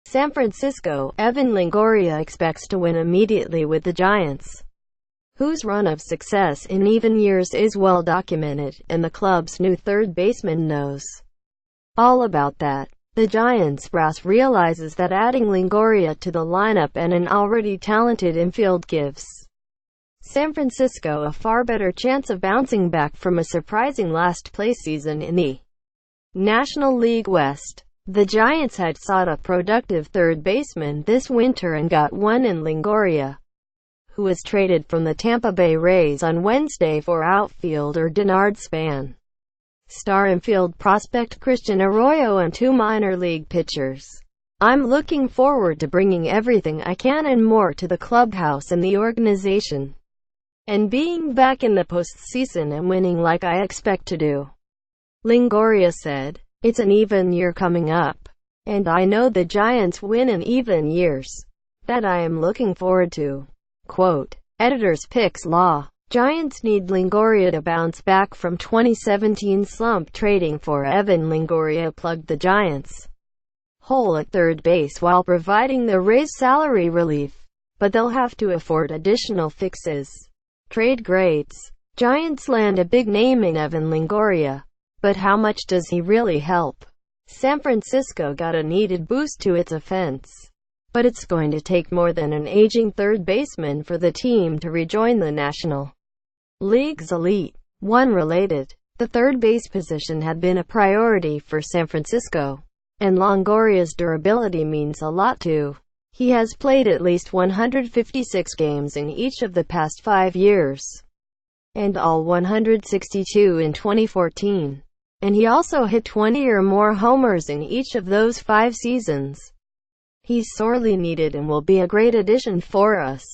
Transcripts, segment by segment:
San Francisco, Evan Longoria expects to win immediately with the Giants, whose run of success in even years is well documented, and the club's new third baseman knows all about that. The Giants brass realizes that adding Longoria to the lineup and an already talented infield gives San Francisco a far better chance of bouncing back from a surprising last-place season in the National League West. The Giants had sought a productive third baseman this winter and got one in Longoria, who was traded from the Tampa Bay Rays on Wednesday for outfielder Denard Span, star infield prospect Christian Arroyo, and two minor league pitchers. "I'm looking forward to bringing everything I can and more to the clubhouse and the organization, and being back in the postseason and winning like I expect to do," Longoria said. "It's an even year coming up, and I know the Giants win in even years that I am looking forward to." Quote, Editor's Picks Law. Giants need Longoria to bounce back from 2017 slump. Trading for Evan Longoria plugged the Giants' hole at third base while providing the Rays salary relief, but they'll have to afford additional fixes. Trade grades. Giants land a big name in Evan Longoria, but how much does he really help? San Francisco got a needed boost to its offense, but it's going to take more than an aging third baseman for the team to rejoin the National League's elite. One related, the third base position had been a priority for San Francisco, and Longoria's durability means a lot too. He has played at least 156 games in each of the past 5 years, and all 162 in 2014. And he also hit 20 or more homers in each of those 5 seasons. He's sorely needed and will be a great addition for us,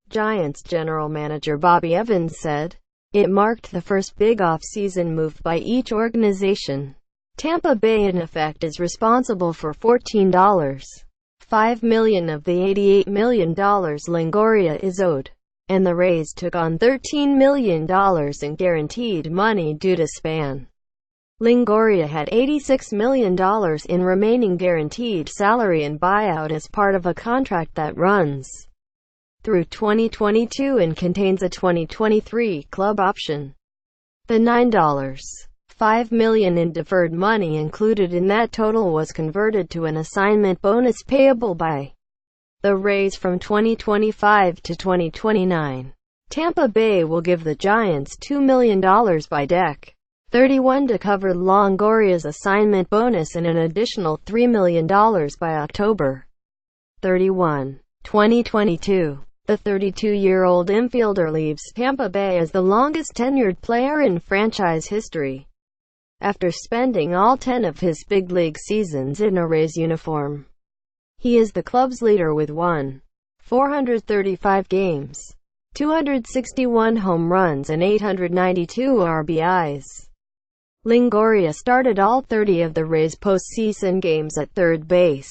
Giants general manager Bobby Evans said. It marked the first big off-season move by each organization. Tampa Bay in effect is responsible for $14.5 million of the $88 million Longoria is owed, and the Rays took on $13 million in guaranteed money due to Span. Longoria had $86 million in remaining guaranteed salary and buyout as part of a contract that runs through 2022 and contains a 2023 club option. The $9.5 million in deferred money included in that total was converted to an assignment bonus payable by the Rays from 2025 to 2029. Tampa Bay will give the Giants $2 million by Dec. 31 to cover Longoria's assignment bonus and an additional $3 million by October 31, 2022. The 32-year-old infielder leaves Tampa Bay as the longest-tenured player in franchise history, after spending all 10 of his big league seasons in a Rays uniform. He is the club's leader with 435 games, 261 home runs and 892 RBIs. Longoria started all 30 of the Rays' postseason games at third base.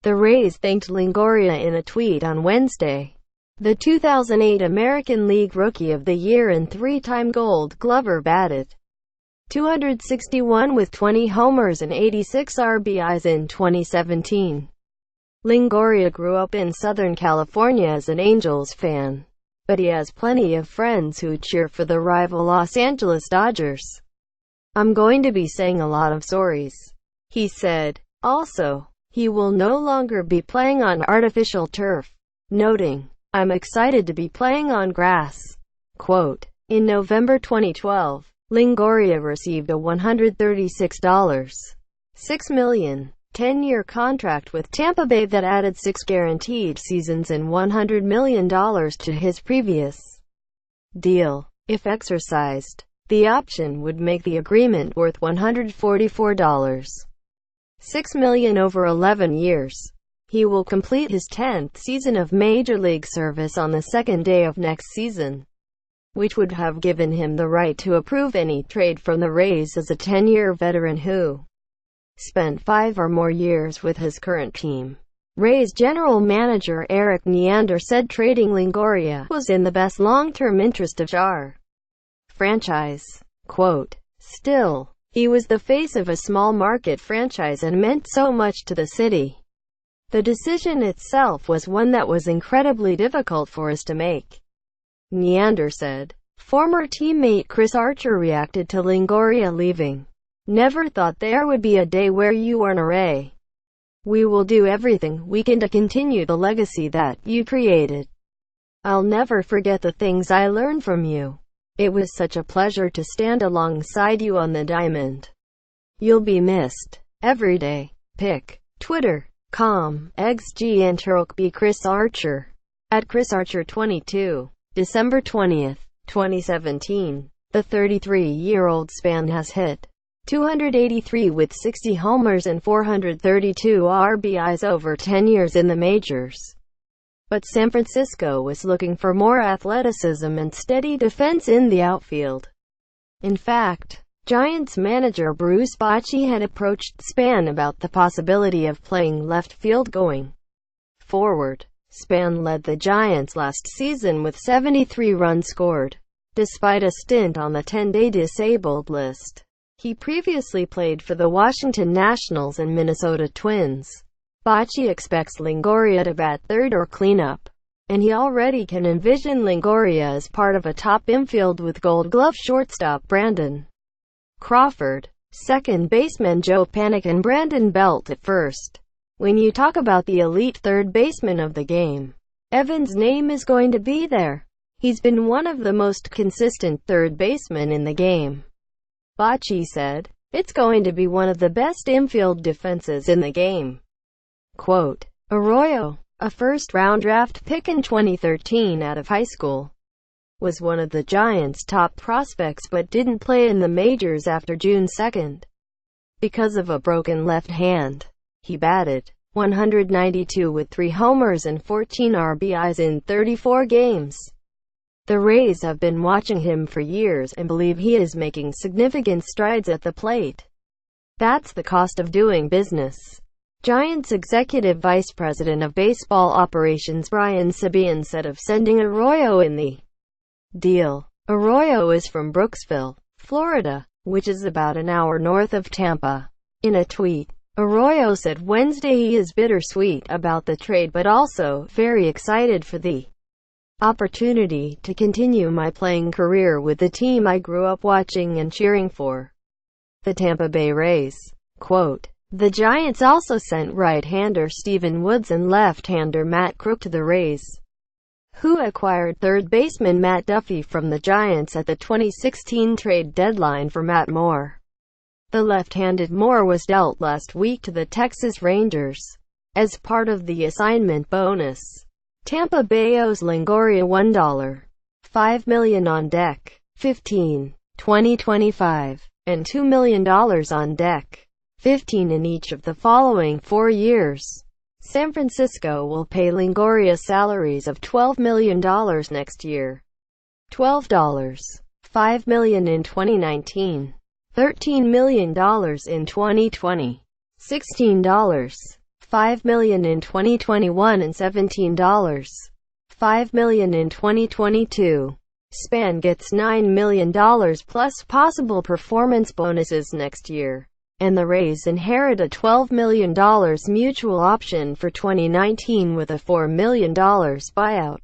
The Rays thanked Longoria in a tweet on Wednesday. The 2008 American League Rookie of the Year and 3-time Gold Glover batted .261 with 20 homers and 86 RBIs in 2017. Longoria grew up in Southern California as an Angels fan, but he has plenty of friends who cheer for the rival Los Angeles Dodgers. "I'm going to be saying a lot of sorries," he said. Also, he will no longer be playing on artificial turf, noting, "I'm excited to be playing on grass." Quote, in November 2012, Longoria received a $136.6 million, 10-year contract with Tampa Bay that added 6 guaranteed seasons and $100 million to his previous deal. If exercised, the option would make the agreement worth $144.6 million over 11 years. He will complete his 10th season of Major League service on the second day of next season, which would have given him the right to approve any trade from the Rays as a 10-year veteran who spent 5 or more years with his current team. Rays general manager Eric Neander said trading Longoria was in the best long-term interest of our franchise. Quote, Still, he was the face of a small-market franchise and meant so much to the city. The decision itself was one that was incredibly difficult for us to make, Neander said. Former teammate Chris Archer reacted to Longoria leaving. Never thought there would be a day where you weren't array. We will do everything we can to continue the legacy that you created. I'll never forget the things I learned from you. It was such a pleasure to stand alongside you on the diamond. You'll be missed. Every day. Pic. Twitter.com. XG Chris Archer. At Chris Archer 22. December 20th, 2017. The 33-year-old Span has hit 283 with 60 homers and 432 RBIs over 10 years in the majors. But San Francisco was looking for more athleticism and steady defense in the outfield. In fact, Giants manager Bruce Bochy had approached Span about the possibility of playing left field going forward. Span led the Giants last season with 73 runs scored, despite a stint on the 10-day disabled list. He previously played for the Washington Nationals and Minnesota Twins. Bochy expects Longoria to bat third or cleanup, and he already can envision Longoria as part of a top infield with Gold Glove shortstop Brandon Crawford, second baseman Joe Panik, and Brandon Belt at first. When you talk about the elite third baseman of the game, Evans' name is going to be there. He's been one of the most consistent third basemen in the game, Bochy said. It's going to be one of the best infield defenses in the game. Quote, Arroyo, a first-round draft pick in 2013 out of high school, was one of the Giants' top prospects but didn't play in the majors after June 2. Because of a broken left hand, he batted .192 with 3 homers and 14 RBIs in 34 games. The Rays have been watching him for years and believe he is making significant strides at the plate. That's the cost of doing business. Giants Executive Vice President of Baseball Operations Brian Sabean said of sending Arroyo in the deal. Arroyo is from Brooksville, Florida, which is about an hour north of Tampa. In a tweet, Arroyo said Wednesday he is bittersweet about the trade but also very excited for the opportunity to continue my playing career with the team I grew up watching and cheering for, the Tampa Bay Rays. Quote, the Giants also sent right-hander Steven Woods and left-hander Matt Crook to the Rays, who acquired third baseman Matt Duffy from the Giants at the 2016 trade deadline for Matt Moore. The left-handed Moore was dealt last week to the Texas Rangers as part of the assignment bonus. Tampa Bay owes Longoria $1.5 million on deck, 15, 2025, and $2 million on deck, 15 in each of the following 4 years. San Francisco will pay Longoria salaries of $12 million next year. $12.5 million in 2019, $13 million in 2020, $16.5 million in 2021 and $17.5 million in 2022. Span gets $9 million plus possible performance bonuses next year, and the Rays inherit a $12 million mutual option for 2019 with a $4 million buyout.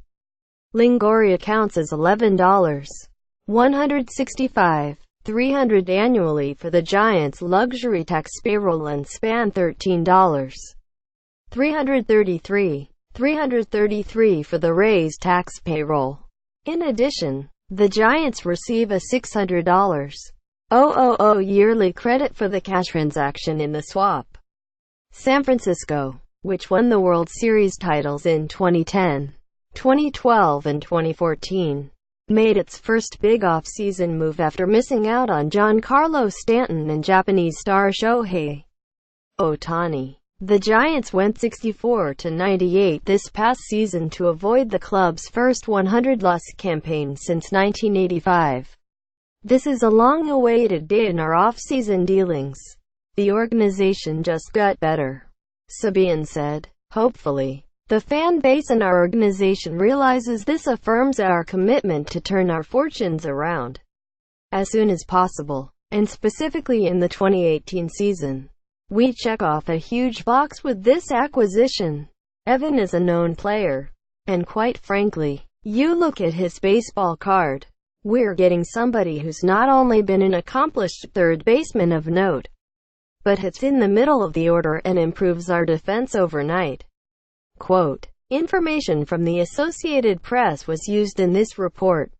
Longoria counts as $11.165,300 annually for the Giants' luxury tax payroll and Span $13.333 for the Rays' tax payroll. In addition, the Giants receive a $600,000 yearly credit for the cash transaction in the swap. San Francisco, which won the World Series titles in 2010, 2012 and 2014, made its first big off-season move after missing out on Giancarlo Stanton and Japanese star Shohei Ohtani. The Giants went 64-98 this past season to avoid the club's first 100-loss campaign since 1985. This is a long-awaited day in our off-season dealings. The organization just got better, Sabean said. Hopefully, the fan base and our organization realizes this affirms our commitment to turn our fortunes around as soon as possible. and specifically in the 2018 season. We check off a huge box with this acquisition. Evan is a known player, and quite frankly, you look at his baseball card. We're getting somebody who's not only been an accomplished third baseman of note, but hits in the middle of the order and improves our defense overnight. Quote, information from the Associated Press was used in this report.